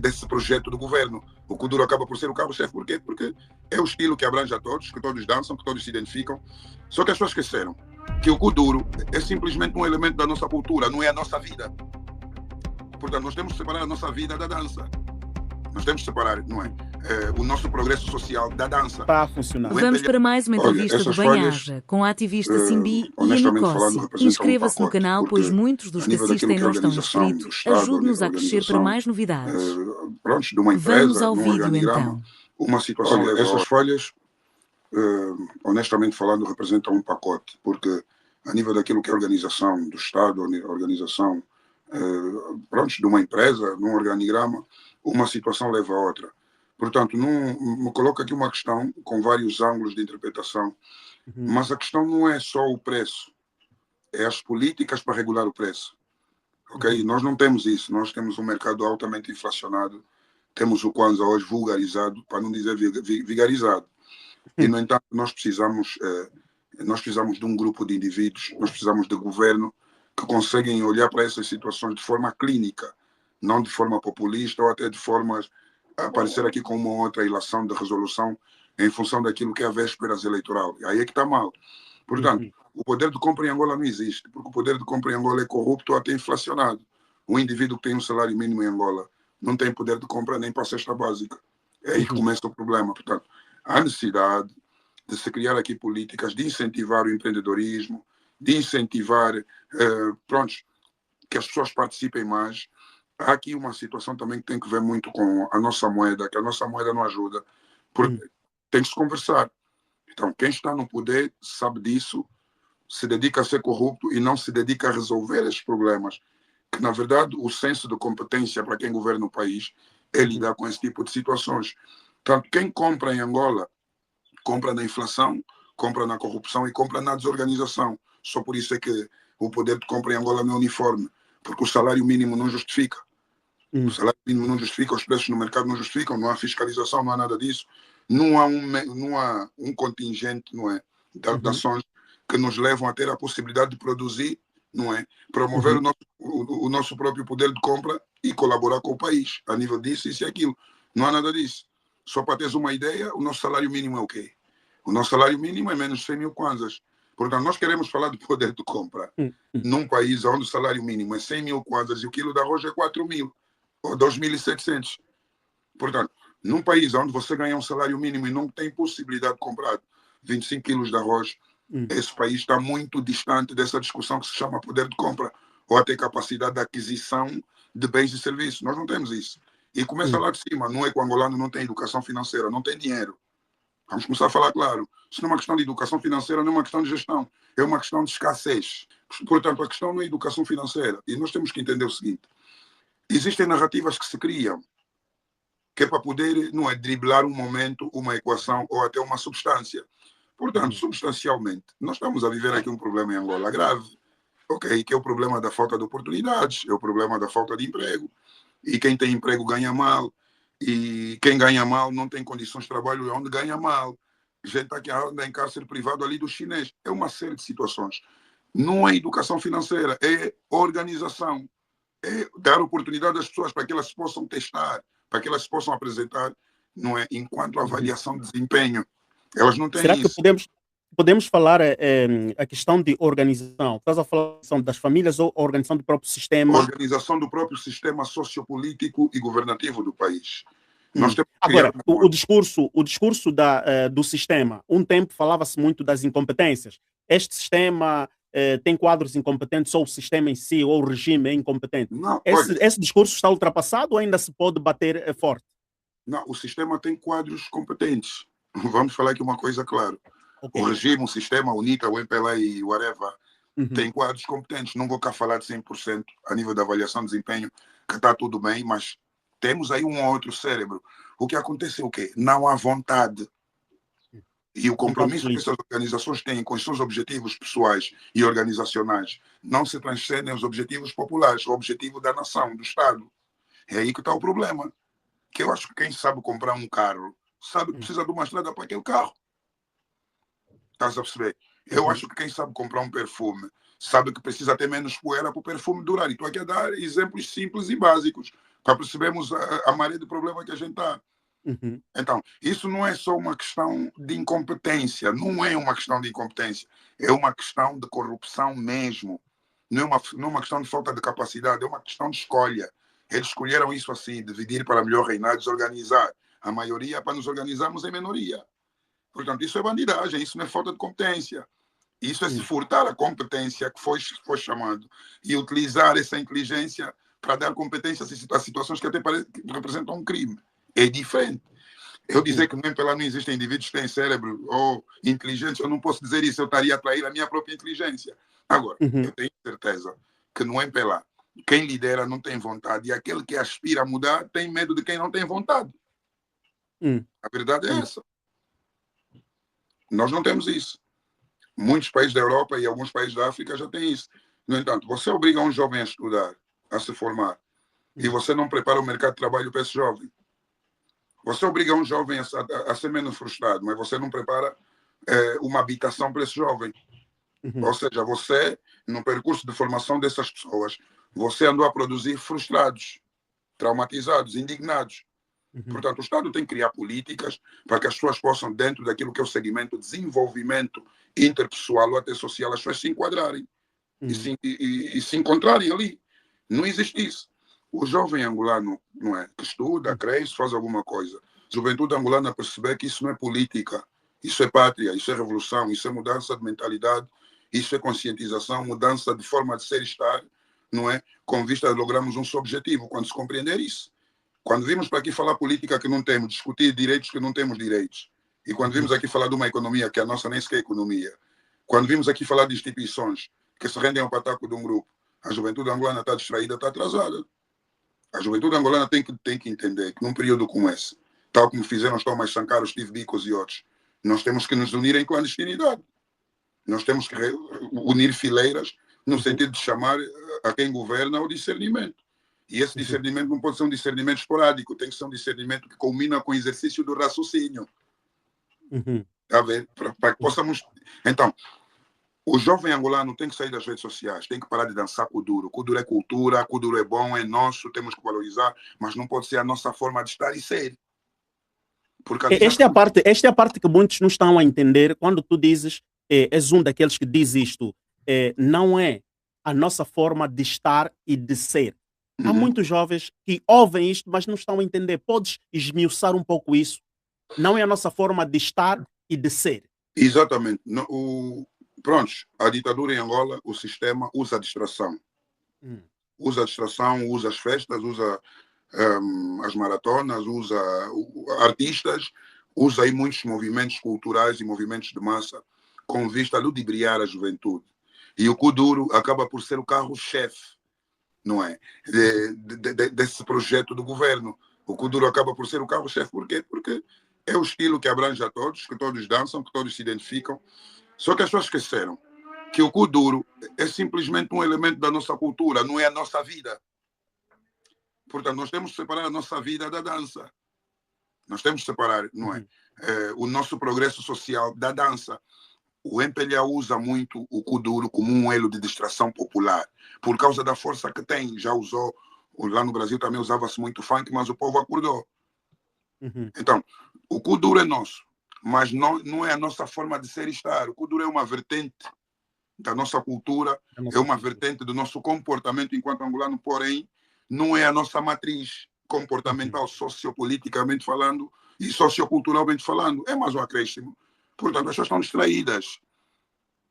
desse projeto do governo. O Kuduro acaba por ser o cabo-chefe. Por quê? Porque é o estilo que abrange a todos, que todos dançam, que todos se identificam. Só que as pessoas esqueceram que o Kuduro é simplesmente um elemento da nossa cultura, não é a nossa vida. Portanto, nós temos que separar a nossa vida da dança. Nós temos que separar, não é? O nosso progresso social da dança. Está a funcionar. Vamos para mais uma entrevista do Banhaja com a ativista Simbi e a Nicóssi. Inscreva-se no canal, pois muitos dos que assistem não estão inscritos. Ajude-nos a crescer para mais novidades. Pronto, de uma empresa, vamos ao vídeo, então. Uma situação. Olha, essas folhas, honestamente falando, representam um pacote, porque a nível daquilo que é a organização do Estado, a organização pronto, de uma empresa, num organigrama, uma situação leva a outra. Portanto, não me coloca aqui uma questão com vários ângulos de interpretação, mas a questão não é só o preço, é as políticas para regular o preço. Ok? Nós não temos isso, nós temos um mercado altamente inflacionado, temos o Kwanza hoje vulgarizado, para não dizer vigarizado. E, no entanto, nós precisamos de um grupo de indivíduos, nós precisamos de governo que conseguem olhar para essas situações de forma clínica, não de forma populista ou até de formas aparecer aqui com uma outra ilação de resolução em função daquilo que é a vésperas eleitoral. E aí é que está mal. Portanto, o poder de compra em Angola não existe, porque o poder de compra em Angola é corrupto ou até inflacionado. O indivíduo que tem um salário mínimo em Angola não tem poder de compra nem para a cesta básica. É aí que começa o problema. Portanto, há necessidade de se criar aqui políticas de incentivar o empreendedorismo, de incentivar que as pessoas participem mais. Há aqui uma situação também que tem que ver muito com a nossa moeda, que a nossa moeda não ajuda, porque tem que se conversar. Então, quem está no poder sabe disso, se dedica a ser corrupto e não se dedica a resolver esses problemas, que, na verdade, o senso de competência para quem governa o país é lidar com esse tipo de situações. Portanto, quem compra em Angola, compra na inflação, compra na corrupção e compra na desorganização. Só por isso é que o poder de compra em Angola não é uniforme, porque o salário mínimo não justifica. O salário mínimo não justifica, os preços no mercado não justificam, não há fiscalização, não há nada disso. Não há um contingente, não é, de ações que nos levam a ter a possibilidade de produzir, não é, promover o nosso próprio poder de compra e colaborar com o país a nível disso, isso e aquilo. Não há nada disso. Só para teres uma ideia, o nosso salário mínimo é o quê? O nosso salário mínimo é menos de 100 mil kwanzas. Portanto, nós queremos falar de poder de compra num país onde o salário mínimo é 100 mil kwanzas e o quilo de arroz é 4 mil ou 2.700. Portanto, num país onde você ganha um salário mínimo e não tem possibilidade de comprar 25 quilos de arroz, esse país está muito distante dessa discussão que se chama poder de compra ou até capacidade de aquisição de bens e serviços. Nós não temos isso. E começa lá de cima. Não é que o angolano não tem educação financeira, não tem dinheiro. Vamos começar a falar claro. Isso não é uma questão de educação financeira, não é uma questão de gestão. É uma questão de escassez. Portanto, a questão não é educação financeira. E nós temos que entender o seguinte. Existem narrativas que se criam, que é para poder, não é, driblar um momento, uma equação ou até uma substância. Portanto, substancialmente, nós estamos a viver aqui um problema em Angola grave, ok? Que é o problema da falta de oportunidades, é o problema da falta de emprego. E quem tem emprego ganha mal. E quem ganha mal não tem condições de trabalho onde ganha mal. Gente aqui anda em cárcere privado ali do chinês. É uma série de situações. Não é educação financeira, é organização. É dar oportunidade às pessoas para que elas possam testar, para que elas possam apresentar, não é, enquanto avaliação de desempenho. Elas não têm Será isso. que podemos falar a questão de organização? Estás a falar das famílias ou a organização do próprio sistema? Organização do próprio sistema sociopolítico e governativo do país. Nós temos que Agora, criar... o discurso do sistema, um tempo falava-se muito das incompetências. Este sistema tem quadros incompetentes, ou o sistema em si, ou o regime é incompetente. Não, Esse discurso está ultrapassado ou ainda se pode bater forte? Não, o sistema tem quadros competentes. Vamos falar aqui uma coisa clara. Okay. O regime, o sistema, o NITA, o MPLA e o whatever, tem quadros competentes. Não vou cá falar de 100% a nível da avaliação de desempenho, que está tudo bem, mas temos aí um outro cérebro. O que acontece é o quê? Não há vontade. E o compromisso que essas organizações têm com os seus objetivos pessoais e organizacionais não se transcendem aos objetivos populares, o objetivo da nação, do Estado. É aí que está o problema. Que eu acho que quem sabe comprar um carro sabe que precisa de uma estrada para aquele carro. Estás a perceber? Eu acho que quem sabe comprar um perfume sabe que precisa ter menos poeira para o perfume durar. E estou aqui a dar exemplos simples e básicos. para percebermos a maré de problema que a gente está. Então, isso não é só uma questão de incompetência, não é uma questão de incompetência, é uma questão de corrupção mesmo. Não é uma questão de falta de capacidade, é uma questão de escolha. Eles escolheram isso assim, dividir para melhor reinar, desorganizar a maioria para nos organizarmos em minoria. Portanto, isso é bandidagem, isso não é falta de competência. Isso é se furtar a competência que foi chamado e utilizar essa inteligência para dar competência a situações que até que representam um crime. É diferente. Eu dizer que no MPLA não existem indivíduos que têm cérebro ou inteligência, eu não posso dizer isso, eu estaria a trair a minha própria inteligência. Agora, eu tenho certeza que no MPLA, quem lidera não tem vontade e aquele que aspira a mudar tem medo de quem não tem vontade. A verdade é essa. Nós não temos isso. Muitos países da Europa e alguns países da África já têm isso. No entanto, você obriga um jovem a estudar, a se formar, e você não prepara o mercado de trabalho para esse jovem. Você obriga um jovem a ser menos frustrado, mas você não prepara uma habitação para esse jovem. Ou seja, você, no percurso de formação dessas pessoas, você andou a produzir frustrados, traumatizados, indignados. Portanto, o Estado tem que criar políticas para que as pessoas possam, dentro daquilo que é o segmento de desenvolvimento interpessoal ou até social, as pessoas se enquadrarem e se encontrarem ali. Não existe isso. O jovem angolano, não é, que estuda, cresce, faz alguma coisa. A juventude angolana perceber que isso não é política, isso é pátria, isso é revolução, isso é mudança de mentalidade, isso é conscientização, mudança de forma de ser e estar, não é? Com vista a lograrmos um só objetivo, quando se compreender isso. Quando vimos para aqui falar política que não temos, discutir direitos que não temos direitos, e quando vimos aqui falar de uma economia que a nossa nem sequer é economia, quando vimos aqui falar de instituições que se rendem ao pataco de um grupo, a juventude angolana está distraída, está atrasada. A juventude angolana tem que entender que num período como esse, tal como fizeram os Thomas Sankara, Steve Biko e outros, nós temos que nos unir em clandestinidade. Nós temos que unir fileiras no sentido de chamar a quem governa ao discernimento. E esse discernimento não pode ser um discernimento esporádico, tem que ser um discernimento que culmina com o exercício do raciocínio. Tá vendo? Para que possamos... Então, o jovem angolano tem que sair das redes sociais, tem que parar de dançar Kuduro. Kuduro é cultura, Kuduro é bom, é nosso, temos que valorizar, mas não pode ser a nossa forma de estar e ser. Esta é a parte que muitos não estão a entender quando tu dizes, és um daqueles que diz isto, não é a nossa forma de estar e de ser. Há muitos jovens que ouvem isto, mas não estão a entender. Podes esmiuçar um pouco isso? Não é a nossa forma de estar e de ser. Exatamente. Pronto, a ditadura em Angola, o sistema usa a distração. Usa a distração, usa as festas, usa as maratonas, usa artistas, usa aí muitos movimentos culturais e movimentos de massa com vista a ludibriar a juventude. E o Kuduro acaba por ser o carro-chefe, não é? Desse projeto do governo. O Kuduro acaba por ser o carro-chefe. Por quê? Porque é o estilo que abrange a todos, que todos dançam, que todos se identificam. Só que as pessoas esqueceram que o Kuduro é simplesmente um elemento da nossa cultura, não é a nossa vida. Portanto, nós temos que separar a nossa vida da dança. Nós temos que separar, não é? O nosso progresso social da dança. O MPLA usa muito o Kuduro como um elo de distração popular, por causa da força que tem. Já usou, lá no Brasil também usava-se muito funk, mas o povo acordou. Então, o Kuduro é nosso, mas não é a nossa forma de ser e estar. O Kuduro é uma vertente da nossa cultura, é uma vertente do nosso comportamento enquanto angolano, porém, não é a nossa matriz comportamental, sociopoliticamente falando e socioculturalmente falando. É mais um acréscimo. Portanto, as pessoas estão distraídas.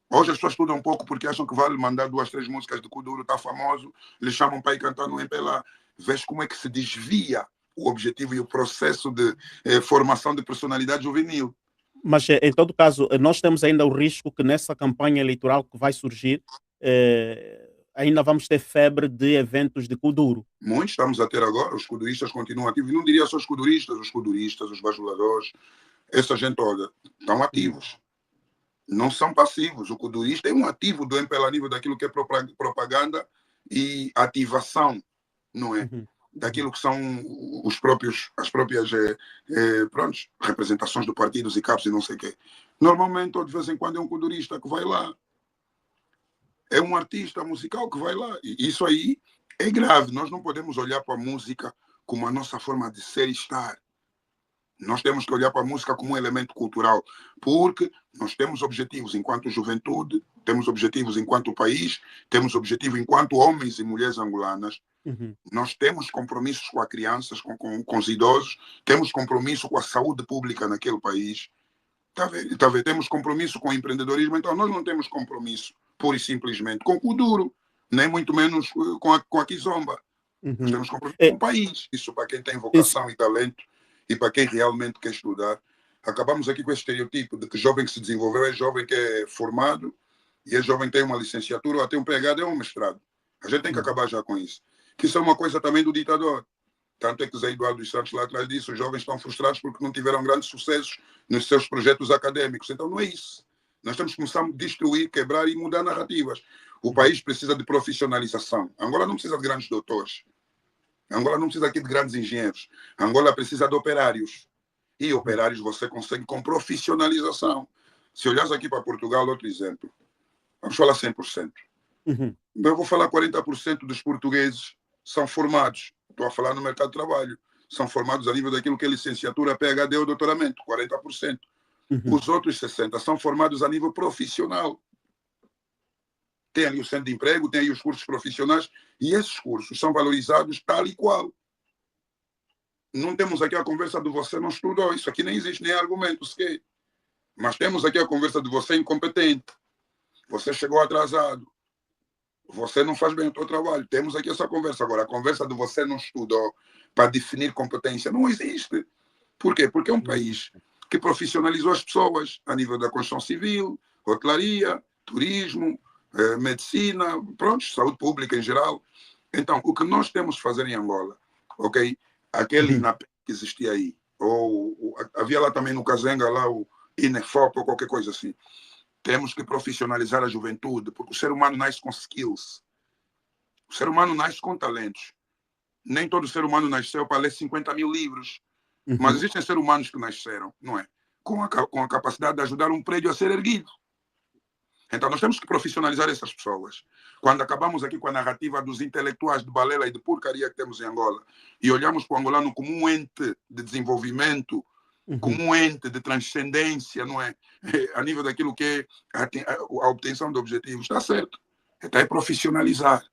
Hoje as pessoas estudam um pouco porque acham que vale mandar 2, 3 músicas do Kuduro, está famoso, eles chamam para ir cantar no MPLA. Vês como é que se desvia o objetivo e o processo de formação de personalidade juvenil. Mas, em todo caso, nós temos ainda o risco que nessa campanha eleitoral que vai surgir, ainda vamos ter febre de eventos de Kuduro. Muitos estamos a ter agora, os kuduristas continuam ativos. E não diria só os kuduristas, os bajuladores, essa gente toda, estão ativos. Não são passivos. O kudurista é um ativo do MPLA a nível daquilo que é propaganda e ativação, não é? Daquilo que são as próprias representações do partido e CAPs e não sei o quê. Normalmente, ou de vez em quando, é um kudurista que vai lá. É um artista musical que vai lá. E isso aí É grave, nós não podemos olhar para a música como a nossa forma de ser e estar. Nós temos que olhar para a música como um elemento cultural, porque nós temos objetivos enquanto juventude, temos objetivos enquanto país, temos objetivos enquanto homens e mulheres angolanas. Nós temos compromissos com as crianças, com os idosos, temos compromisso com a saúde pública naquele país. Tá vendo? Temos compromisso com o empreendedorismo, então nós não temos compromisso, pura e simplesmente, com o duro, nem muito menos com a Kizomba. Nós temos compromisso com o país. Isso para quem tem vocação e talento e para quem realmente quer estudar. Acabamos aqui com esse estereotipo de que jovem que se desenvolveu é jovem que é formado e é jovem que tem uma licenciatura ou até um PhD ou um mestrado. A gente tem que acabar já com isso. Que isso é uma coisa também do ditador. Tanto é que Zé Eduardo dos Santos lá atrás disse, os jovens estão frustrados porque não tiveram grandes sucessos nos seus projetos acadêmicos. Então não é isso. Nós temos que começar a destruir, quebrar e mudar narrativas. O país precisa de profissionalização. Angola não precisa de grandes doutores. Angola não precisa aqui de grandes engenheiros. Angola precisa de operários. E operários você consegue com profissionalização. Se olhares aqui para Portugal, outro exemplo. Vamos falar 100%. Eu vou falar 40% dos portugueses são formados. Estou a falar no mercado de trabalho. São formados a nível daquilo que é licenciatura, PhD ou doutoramento, 40%. Os outros 60% são formados a nível profissional. Tem ali o centro de emprego, tem aí os cursos profissionais, e esses cursos são valorizados tal e qual. Não temos aqui a conversa de você não estudou, isso aqui nem existe, nem argumento sequer. Mas temos aqui a conversa de você incompetente. Você chegou atrasado. Você não faz bem o seu trabalho. Temos aqui essa conversa. Agora, a conversa de você não estudou para definir competência não existe. Por quê? Porque é um país que profissionalizou as pessoas a nível da construção civil, hotelaria, turismo, medicina, pronto, saúde pública em geral. Então, o que nós temos que fazer em Angola, ok? Aquele INAP que existia aí, ou havia lá também no Kazenga, lá o INEFOP ou qualquer coisa assim. Temos que profissionalizar a juventude, porque o ser humano nasce com skills. O ser humano nasce com talentos. Nem todo ser humano nasceu para ler 50 mil livros. Mas existem seres humanos que nasceram, não é? Com a capacidade de ajudar um prédio a ser erguido. Então, nós temos que profissionalizar essas pessoas. Quando acabamos aqui com a narrativa dos intelectuais de balela e de porcaria que temos em Angola, e olhamos para o angolano como um ente de desenvolvimento, como um ente de transcendência, não é? A nível daquilo que é a obtenção de objetivos, está certo. Então, é profissionalizar.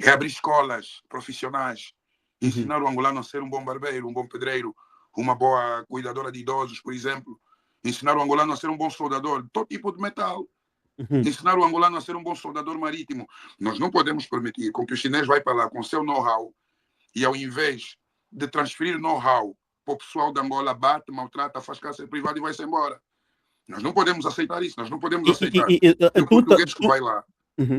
É abrir escolas profissionais. Ensinar o angolano a ser um bom barbeiro, um bom pedreiro, uma boa cuidadora de idosos, por exemplo. Ensinar o angolano a ser um bom soldador de todo tipo de metal. Ensinar o angolano a ser um bom soldador marítimo. Nós não podemos permitir com que o chinês vá para lá com seu know-how e, ao invés de transferir know-how para o pessoal da Angola, bate, maltrata, faz cárcere privado e vai-se embora. Nós não podemos aceitar isso. Nós não podemos aceitar que o português que vai lá,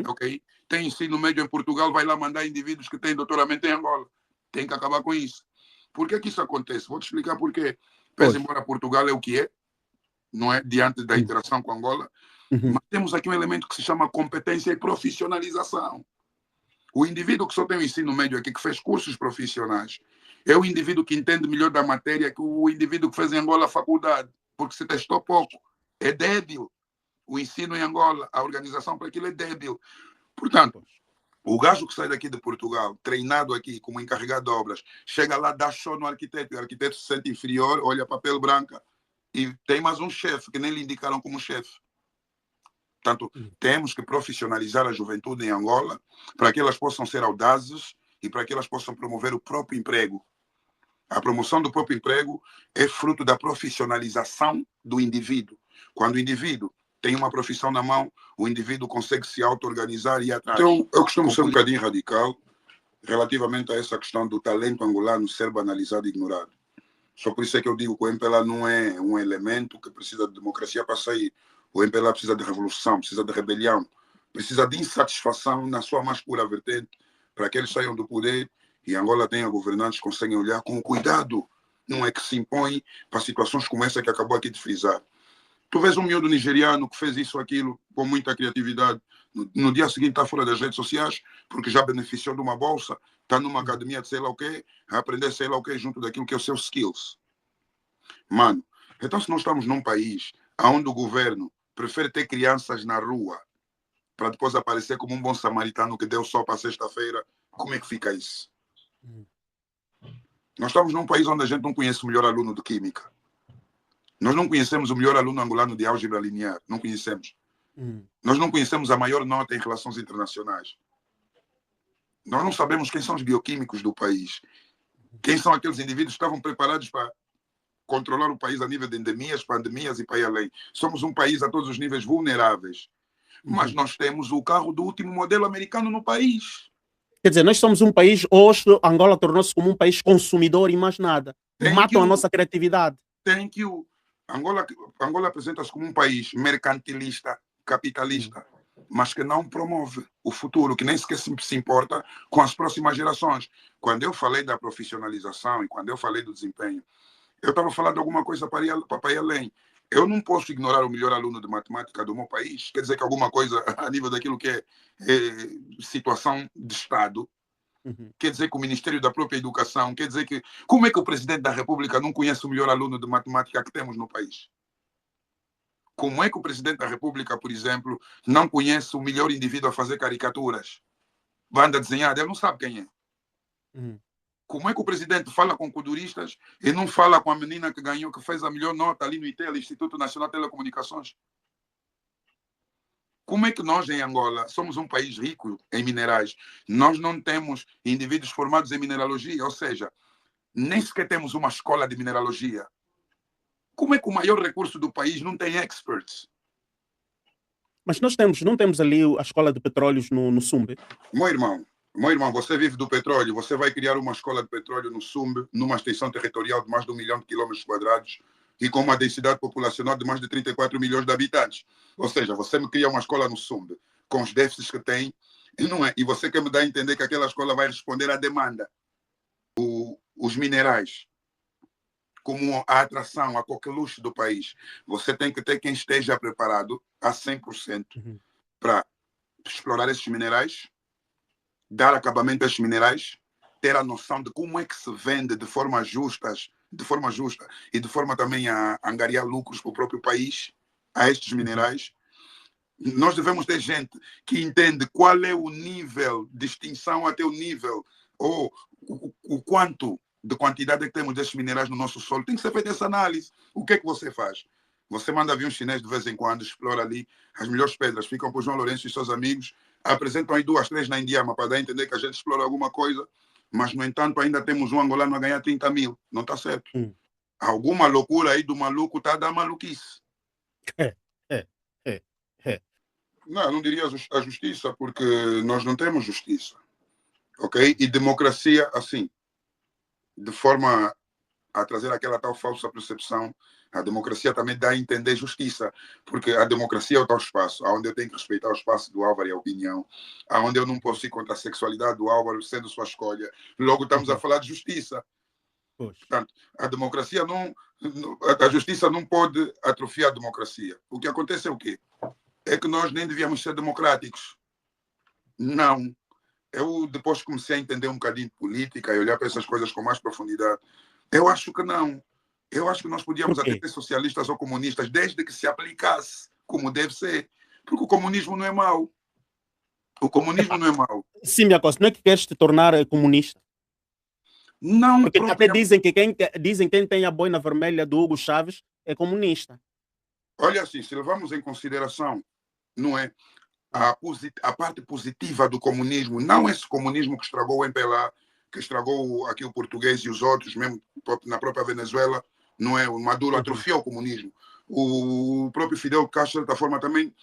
ok? Tem ensino médio em Portugal, vai lá mandar indivíduos que têm doutoramento em Angola. Tem que acabar com isso. Por que isso acontece? Vou te explicar por quê. Pese embora Portugal é o que é, não é? Diante da interação com Angola, mas temos aqui um elemento que se chama competência e profissionalização. O indivíduo que só tem o ensino médio aqui, que fez cursos profissionais, é o indivíduo que entende melhor da matéria que o indivíduo que fez em Angola a faculdade, porque se testou pouco. É débil. O ensino em Angola, a organização para aquilo é débil. Portanto, o gajo que sai daqui de Portugal, treinado aqui como encarregado de obras, chega lá, dá show no arquiteto, e o arquiteto se sente inferior, olha papel branca, e tem mais um chefe, que nem lhe indicaram como chefe. Portanto, temos que profissionalizar a juventude em Angola para que elas possam ser audazes e para que elas possam promover o próprio emprego. A promoção do próprio emprego é fruto da profissionalização do indivíduo. Quando o indivíduo tem uma profissão na mão, o indivíduo consegue se auto-organizar e ir atrás. Então, eu costumo ser um bocadinho radical relativamente a essa questão do talento angolano ser banalizado e ignorado. Só por isso é que eu digo que o MPLA não é um elemento que precisa de democracia para sair. O MPLA precisa de revolução, precisa de rebelião, precisa de insatisfação na sua mais pura vertente para que eles saiam do poder e Angola tenha governantes que conseguem olhar com cuidado. Não é que se impõe para situações como essa que acabou aqui de frisar. Tu vês um miúdo nigeriano que fez isso, aquilo, com muita criatividade, no dia seguinte está fora das redes sociais, porque já beneficiou de uma bolsa, está numa academia de sei lá o quê, a aprender sei lá o quê junto daquilo que é os seus skills. Mano, então se nós estamos num país onde o governo prefere ter crianças na rua para depois aparecer como um bom samaritano que deu só para sexta-feira, Como é que fica isso? Nós estamos num país onde a gente não conhece o melhor aluno de Química. Nós não conhecemos o melhor aluno angolano de álgebra linear. Não conhecemos. Nós não conhecemos a maior nota em relações internacionais. Nós não sabemos quem são os bioquímicos do país. Quem são aqueles indivíduos que estavam preparados para controlar o país a nível de endemias, pandemias e para ir além. Somos um país a todos os níveis vulneráveis. Mas nós temos o carro do último modelo americano no país. Quer dizer, nós somos um país, hoje Angola tornou-se como um país consumidor e mais nada. Matam a nossa criatividade. Angola apresenta-se como um país mercantilista, capitalista, mas que não promove o futuro, que nem sequer se importa com as próximas gerações. Quando eu falei da profissionalização e quando eu falei do desempenho, eu estava falando de alguma coisa para ir além. Eu não posso ignorar o melhor aluno de matemática do meu país. Quer dizer que alguma coisa a nível daquilo que é situação de Estado, quer dizer que o Ministério da própria Educação, quer dizer que... Como é que o Presidente da República não conhece o melhor aluno de matemática que temos no país? Como é que o Presidente da República, por exemplo, não conhece o melhor indivíduo a fazer caricaturas? Banda desenhada, ele não sabe quem é. Como é que o Presidente fala com culturistas e não fala com a menina que ganhou, que fez a melhor nota ali no ITEL, Instituto Nacional de Telecomunicações? Como é que nós, em Angola, somos um país rico em minerais? Nós não temos indivíduos formados em mineralogia, ou seja, nem sequer temos uma escola de mineralogia. Como é que o maior recurso do país não tem experts? Mas nós não temos ali a escola de petróleos no Sumbe? Meu irmão, você vive do petróleo, você vai criar uma escola de petróleo no Sumbe, numa extensão territorial de mais de 1 milhão de quilômetros quadrados e com uma densidade populacional de mais de 34 milhões de habitantes. Ou seja, você me cria uma escola no Sumbe, com os déficits que tem, e você quer me dar a entender que aquela escola vai responder à demanda. Os minerais, como a atração, a coqueluche do país. Você tem que ter quem esteja preparado a 100% para explorar esses minerais, dar acabamento a esses minerais, ter a noção de como é que se vende de forma justa e de forma também a angariar lucros para o próprio país a estes minerais. Nós devemos ter gente que entende qual é o nível de extinção até o nível, ou o quanto de quantidade que temos desses minerais no nosso solo. Tem que ser feita essa análise. O que é que você faz? Você manda aviões chineses de vez em quando, explora ali as melhores pedras, ficam com o João Lourenço e seus amigos, apresentam aí 2, 3 na Indiama para dar a entender que a gente explora alguma coisa, mas, no entanto, ainda temos um angolano a ganhar 30 mil. Não está certo. Alguma loucura aí do maluco está a dar maluquice. Não, eu não diria a justiça, porque nós não temos justiça. Ok? E democracia, assim, de forma a trazer aquela tal falsa percepção, a democracia também dá a entender justiça, porque a democracia é o tal espaço onde eu tenho que respeitar o espaço do Álvaro e a opinião, onde eu não posso ir contra a sexualidade do Álvaro, sendo sua escolha. Logo estamos a falar de justiça. Portanto, a democracia a justiça não pode atrofiar a democracia. O que acontece é o quê? É que nós nem devíamos ser democráticos. Não. Eu depois comecei a entender um bocadinho de política e olhar para essas coisas com mais profundidade. Eu acho que não. Eu acho que nós podíamos até ser socialistas ou comunistas, desde que se aplicasse como deve ser. Porque o comunismo não é mau. O comunismo não é mau. Sim, minha coisa, não é que queres te tornar comunista? Não. Porque até dizem que quem tem a boina vermelha do Hugo Chávez é comunista. Olha assim, se levamos em consideração, não é, a parte positiva do comunismo, não esse comunismo que estragou o MPLA, que estragou aqui o português e os outros, mesmo na própria Venezuela, não é? O Maduro atrofiou o comunismo. O próprio Fidel Castro, de certa forma, também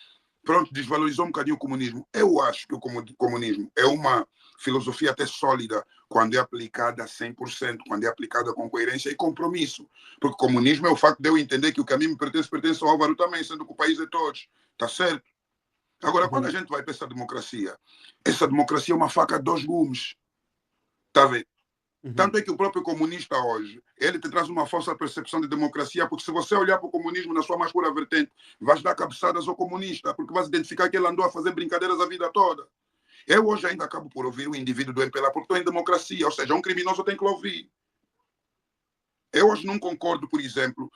desvalorizou um bocadinho o comunismo. Eu acho que o comunismo é uma filosofia até sólida quando é aplicada a 100%, quando é aplicada com coerência e compromisso. Porque o comunismo é o facto de eu entender que o que a mim me pertence ao Álvaro também, sendo que o país é todos. Está certo? Agora, quando a gente vai para essa democracia é uma faca de 2 gumes. Está a ver? Tanto é que o próprio comunista hoje, ele te traz uma falsa percepção de democracia, porque se você olhar para o comunismo na sua mais pura vertente, vais dar cabeçadas ao comunista, porque vais identificar que ele andou a fazer brincadeiras a vida toda. Eu hoje ainda acabo por ouvir o indivíduo do MPLA, porque estou em democracia, ou seja, um criminoso tem que ouvir. Eu hoje não concordo, por exemplo,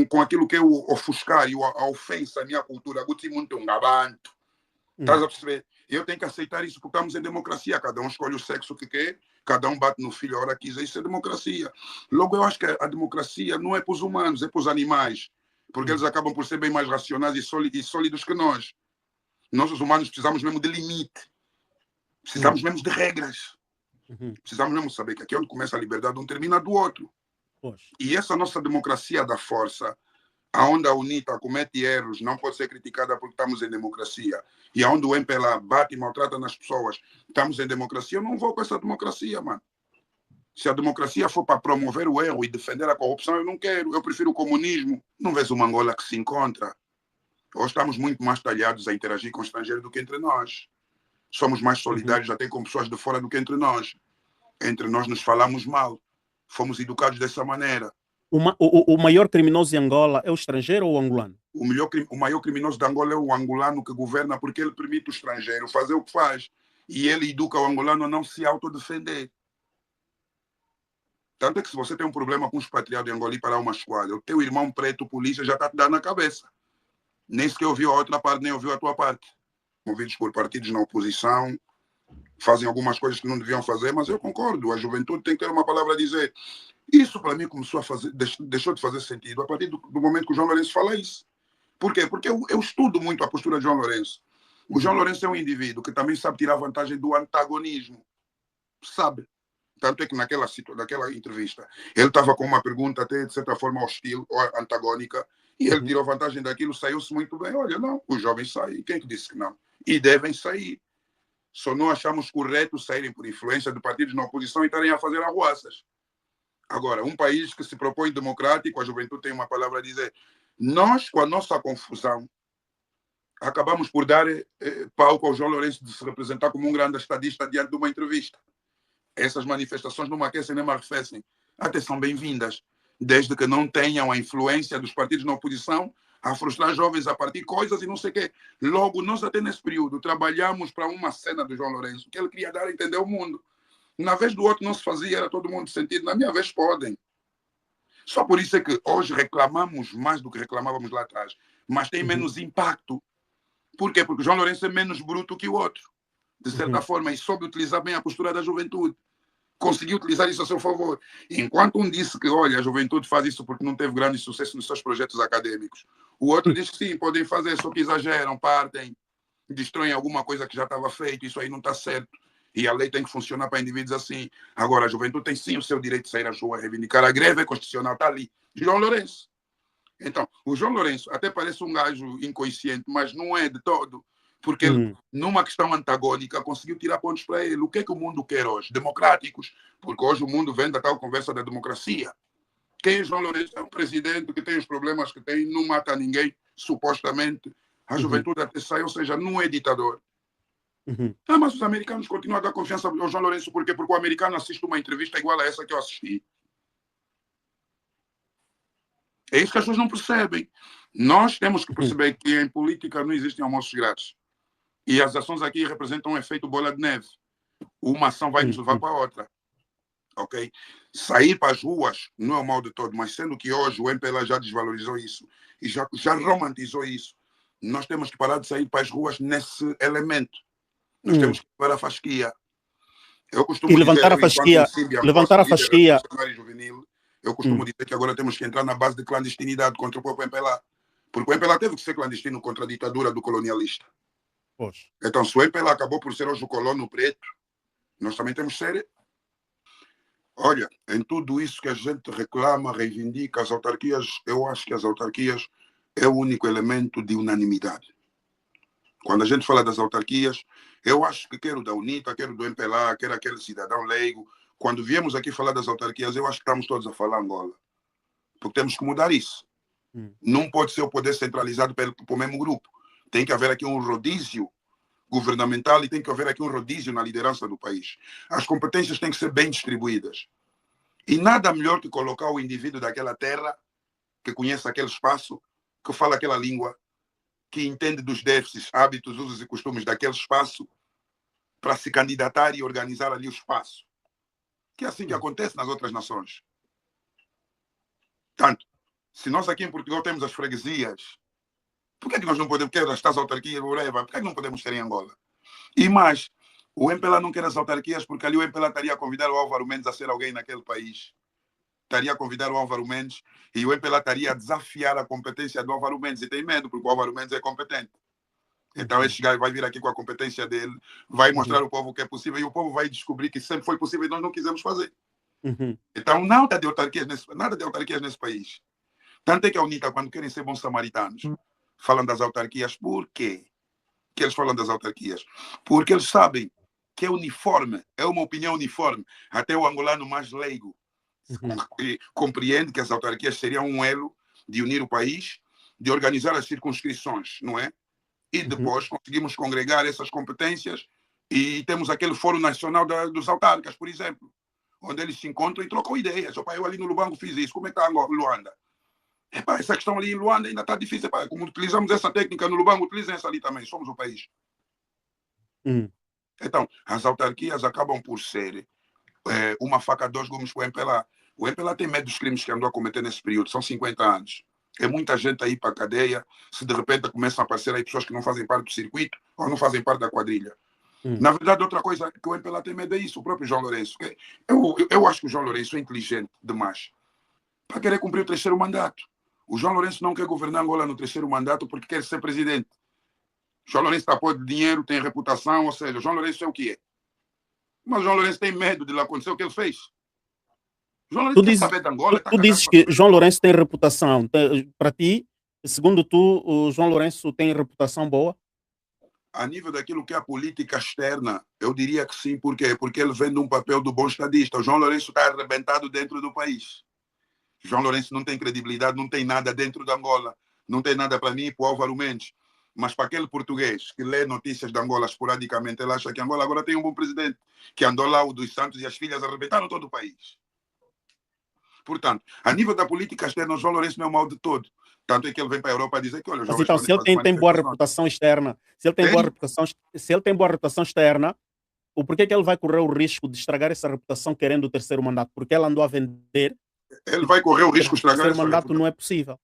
com aquilo que é o ofuscar e a ofensa à minha cultura. Guti muito um gabanto. Estás a perceber? Eu tenho que aceitar isso porque estamos em democracia. Cada um escolhe o sexo que quer, cada um bate no filho a hora que quiser. Isso é democracia. Logo, eu acho que a democracia não é para os humanos, é para os animais. Porque eles acabam por ser bem mais racionais e sólidos que nós. Nós, os humanos, precisamos mesmo de limite. Precisamos mesmo de regras. Precisamos mesmo saber que aqui é onde começa a liberdade, onde termina do outro. E essa nossa democracia da força, aonde a UNITA comete erros, não pode ser criticada porque estamos em democracia. E aonde o MPLA bate e maltrata nas pessoas, estamos em democracia. Eu não vou com essa democracia, mano. Se a democracia for para promover o erro e defender a corrupção, eu não quero. Eu prefiro o comunismo. Não vês uma Angola que se encontra. Hoje estamos muito mais talhados a interagir com o estrangeiro do que entre nós. Somos mais solidários até com pessoas de fora do que entre nós. Entre nós nos falamos mal. Fomos educados dessa maneira. O maior criminoso em Angola é o estrangeiro ou o angolano? O maior criminoso de Angola é o angolano que governa porque ele permite o estrangeiro fazer o que faz. E ele educa o angolano a não se autodefender. Tanto é que se você tem um problema com os expatriados em Angola e parar uma esquadra, o teu irmão preto, polícia, já está te dando na cabeça. Nem sequer ouviu a outra parte, nem ouviu a tua parte. Movidos por partidos na oposição, fazem algumas coisas que não deviam fazer, mas eu concordo, a juventude tem que ter uma palavra a dizer. Isso para mim começou a fazer, deixou de fazer sentido a partir do momento que o João Lourenço fala isso. Por quê? Porque eu estudo muito a postura de João Lourenço. O João Lourenço é um indivíduo que também sabe tirar vantagem do antagonismo. Sabe? Tanto é que naquela entrevista, ele estava com uma pergunta até de certa forma hostil ou antagônica, e ele tirou vantagem daquilo, saiu-se muito bem. Olha, não, os jovens saem. Quem que disse que não? E devem sair. Só não achamos correto saírem por influência de partidos na oposição e estarem a fazer arruaças. Agora, um país que se propõe democrático, a juventude tem uma palavra a dizer. Nós, com a nossa confusão, acabamos por dar palco ao João Lourenço de se representar como um grande estadista diante de uma entrevista. Essas manifestações não me aquecem nem me arrefecem. Até são bem-vindas, desde que não tenham a influência dos partidos na oposição a frustrar jovens a partir de coisas e não sei o quê. Logo, nós até nesse período trabalhamos para uma cena do João Lourenço, que ele queria dar a entender ao mundo. Na vez do outro não se fazia, era todo mundo sentido. Na minha vez podem. Só por isso é que hoje reclamamos mais do que reclamávamos lá atrás, mas tem menos impacto. Por quê? Porque o João Lourenço é menos bruto que o outro, de certa forma, e soube utilizar bem a postura da juventude. Conseguiu utilizar isso a seu favor. Enquanto um disse que, olha, a juventude faz isso porque não teve grande sucesso nos seus projetos acadêmicos, o outro disse que sim, podem fazer, só que exageram, partem, destroem alguma coisa que já estava feita, isso aí não está certo. E a lei tem que funcionar para indivíduos assim. Agora, a juventude tem sim o seu direito de sair às ruas, reivindicar a greve, é constitucional, está ali. João Lourenço. Então, o João Lourenço até parece um gajo inconsciente, mas não é de todo. Porque ele, numa questão antagônica, conseguiu tirar pontos para ele. O que é que o mundo quer hoje? Democráticos. Porque hoje o mundo vem da tal conversa da democracia. Quem é João Lourenço? É um presidente que tem os problemas que tem, não mata ninguém, supostamente. A juventude até sai, ou seja, não é ditador. Mas os americanos continuam a dar confiança ao João Lourenço. Por quê? Porque o americano assiste uma entrevista igual a essa que eu assisti. É isso que as pessoas não percebem. Nós temos que perceber que em política não existem almoços grátis. E as ações aqui representam um efeito bola de neve. Uma ação vai nos levar para a outra. Ok? Sair para as ruas não é o mal de todo, mas sendo que hoje o MPLA já desvalorizou isso e já romantizou isso, nós temos que parar de sair para as ruas nesse elemento. Nós temos que parar a fasquia. Eu costumo dizer, levantar a fasquia. Levantar a fasquia. Juvenil, eu costumo dizer que agora temos que entrar na base de clandestinidade contra o próprio MPLA. Porque o MPLA teve que ser clandestino contra a ditadura do colonialista. Poxa. Então, se o MPLA acabou por ser hoje o colono preto, nós também temos que ser. Olha, em tudo isso que a gente reclama, reivindica, as autarquias, eu acho que as autarquias é o único elemento de unanimidade. Quando a gente fala das autarquias, eu acho que quero da UNITA, quero do MPLA, quero aquele cidadão leigo. Quando viemos aqui falar das autarquias, eu acho que estamos todos a falar Angola. Porque temos que mudar isso. Não pode ser o poder centralizado pelo mesmo grupo. Tem que haver aqui um rodízio governamental e tem que haver aqui um rodízio na liderança do país. As competências têm que ser bem distribuídas. E nada melhor que colocar o indivíduo daquela terra, que conhece aquele espaço, que fala aquela língua, que entende dos déficits, hábitos, usos e costumes daquele espaço, para se candidatar e organizar ali o espaço. Que é assim que acontece nas outras nações. Tanto, se nós aqui em Portugal temos as freguesias, Por que nós não podemos ter estas autarquias? Por que não podemos ter em Angola? E mais, o MPLA não quer as autarquias porque ali o MPLA estaria a convidar o Álvaro Mendes a ser alguém naquele país. Estaria a convidar o Álvaro Mendes e o MPLA estaria a desafiar a competência do Álvaro Mendes. E tem medo, porque o Álvaro Mendes é competente. Então esse gajo vai vir aqui com a competência dele, vai mostrar ao povo que é possível e o povo vai descobrir que sempre foi possível e nós não quisemos fazer. Então nada de autarquias nesse país. Tanto é que a UNITA, quando querem ser bons samaritanos, falam das autarquias. Por quê que eles falam das autarquias? Porque eles sabem que é uniforme, é uma opinião uniforme. Até o angolano mais leigo compreende que as autarquias seriam um elo de unir o país, de organizar as circunscrições, não é? E depois conseguimos congregar essas competências e temos aquele Fórum Nacional dos Autárquicas, por exemplo, onde eles se encontram e trocam ideias. Opa, eu ali no Lubango fiz isso, como é que está Luanda? Epá, essa questão ali em Luanda ainda está difícil. Epá, como utilizamos essa técnica no Lubango, utilizem essa ali também, somos o país. Então, as autarquias acabam por ser uma faca a dois gumes para o MPLA. O MPLA tem medo dos crimes que andou a cometer nesse período, são 50 anos. É muita gente aí para a cadeia, se de repente começam a aparecer aí pessoas que não fazem parte do circuito ou não fazem parte da quadrilha. Na verdade, outra coisa que o MPLA tem medo é isso, o próprio João Lourenço. Eu acho que o João Lourenço é inteligente demais para querer cumprir o terceiro mandato. O João Lourenço não quer governar Angola no terceiro mandato porque quer ser presidente. O João Lourenço está a pôr dinheiro, tem reputação, ou seja, o João Lourenço é o que é. Mas o João Lourenço tem medo de lá acontecer o que ele fez. João Lourenço quer saber de Angola. Tu dizes que João Lourenço tem reputação. Para ti, segundo tu, o João Lourenço tem reputação boa? A nível daquilo que é a política externa, eu diria que sim. Por quê? Porque ele vem de um papel do bom estadista. O João Lourenço está arrebentado dentro do país. O João Lourenço não tem credibilidade, não tem nada dentro de Angola. Não tem nada para mim e para o Álvaro Mendes. Mas para aquele português que lê notícias de Angola esporadicamente, ele acha que Angola agora tem um bom presidente, que andou lá, o dos Santos e as filhas arrebentaram todo o país. Portanto, a nível da política externa, o João Lourenço não é o mal de todo. Tanto é que ele vem para a Europa dizer que, olha, mas então, se ele tem boa reputação externa, se ele tem boa reputação externa, o porquê que ele vai correr o risco de estragar essa reputação querendo o terceiro mandato? Porque ele andou a vender. Ele vai correr o risco de estragar essa reputação. O terceiro mandato não é possível.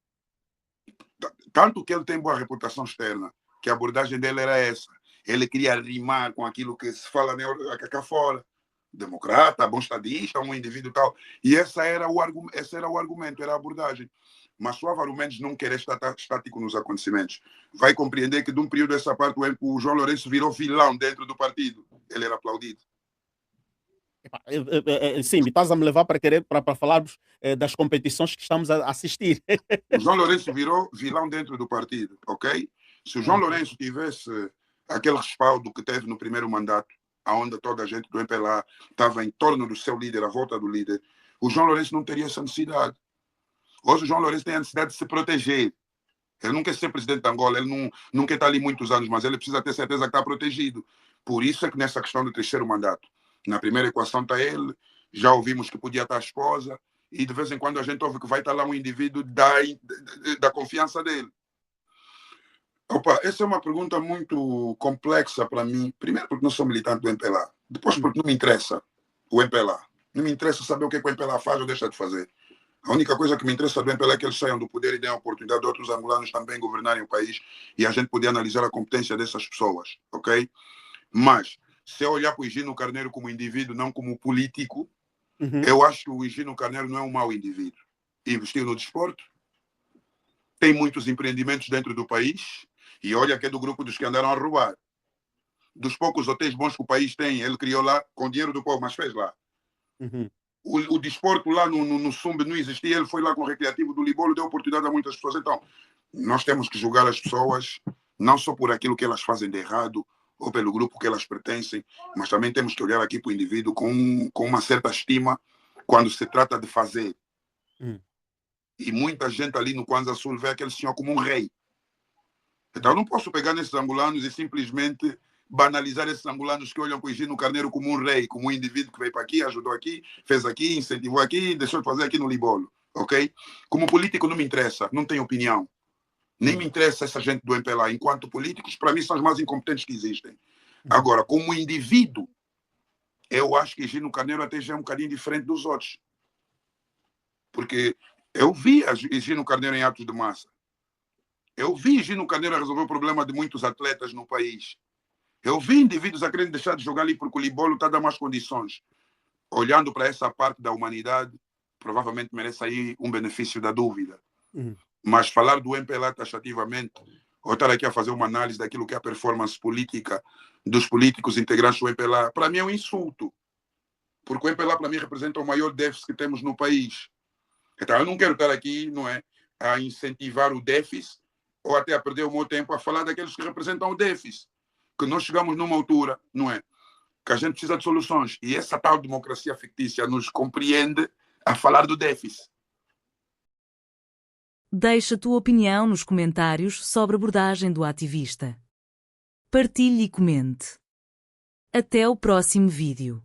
Tanto que ele tem boa reputação externa, que a abordagem dele era essa. Ele queria rimar com aquilo que se fala cá fora. Democrata, bom estadista, um indivíduo tal. E esse era o argumento, era a abordagem. Mas o Álvaro Mendes não quer estar estático nos acontecimentos. Vai compreender que de um período dessa parte o João Lourenço virou vilão dentro do partido. Ele era aplaudido. Sim, estás a me levar para falarmos das competições que estamos a assistir. O João Lourenço virou vilão dentro do partido, ok? Se o João Lourenço tivesse aquele respaldo que teve no primeiro mandato, onde toda a gente do MPLA estava em torno do seu líder, à volta do líder, o João Lourenço não teria essa necessidade. Hoje o João Lourenço tem a necessidade de se proteger. Ele não quer ser presidente de Angola, ele não quer estar ali muitos anos, mas ele precisa ter certeza que está protegido. Por isso é que nessa questão do terceiro mandato, na primeira equação está ele, já ouvimos que podia estar a esposa, e de vez em quando a gente ouve que vai estar lá um indivíduo da confiança dele. Opa, essa é uma pergunta muito complexa para mim. Primeiro porque não sou militante do MPLA. Depois porque não me interessa o MPLA. Não me interessa saber o que o MPLA faz ou deixa de fazer. A única coisa que me interessa do MPLA é que eles saiam do poder e deem a oportunidade de outros angolanos também governarem o país e a gente poder analisar a competência dessas pessoas, ok? Mas, se eu olhar para o Higino Carneiro como indivíduo, não como político, eu acho que o Higino Carneiro não é um mau indivíduo. Investiu no desporto, tem muitos empreendimentos dentro do país e olha que é do grupo dos que andaram a roubar. Dos poucos hotéis bons que o país tem, ele criou lá com dinheiro do povo, mas fez lá. O desporto lá no Sumbe não existia, ele foi lá com o recreativo do Libolo, deu oportunidade a muitas pessoas. Então, nós temos que julgar as pessoas não só por aquilo que elas fazem de errado ou pelo grupo que elas pertencem, mas também temos que olhar aqui para o indivíduo com uma certa estima quando se trata de fazer. E muita gente ali no Kwanza Sul vê aquele senhor como um rei. Então, eu não posso pegar nesses angolanos e simplesmente banalizar esses angolanos que olham para o Higino Carneiro como um rei, como um indivíduo que veio para aqui, ajudou aqui, fez aqui, incentivou aqui, deixou de fazer aqui no Libolo, ok? Como político não me interessa, não tenho opinião. Nem me interessa essa gente do MPLA. Enquanto políticos, para mim, são os mais incompetentes que existem. Agora, como indivíduo, eu acho que Higino Carneiro até já é um bocadinho diferente dos outros. Porque eu vi Higino Carneiro em atos de massa. Eu vi Gino Candeira resolver o problema de muitos atletas no país. Eu vi indivíduos a querem deixar de jogar ali porque o Libolo está a dar mais condições. Olhando para essa parte da humanidade, provavelmente merece aí um benefício da dúvida. Mas falar do MPLA taxativamente, ou estar aqui a fazer uma análise daquilo que é a performance política dos políticos integrantes do MPLA, para mim é um insulto. Porque o MPLA, para mim, representa o maior déficit que temos no país. Então, eu não quero estar aqui, não é, a incentivar o déficit ou até a perder o meu tempo a falar daqueles que representam o déficit. Que nós chegamos numa altura, não é, que a gente precisa de soluções. E essa tal democracia fictícia nos compreende a falar do déficit. Deixa a tua opinião nos comentários sobre a abordagem do ativista. Partilhe e comente. Até o próximo vídeo.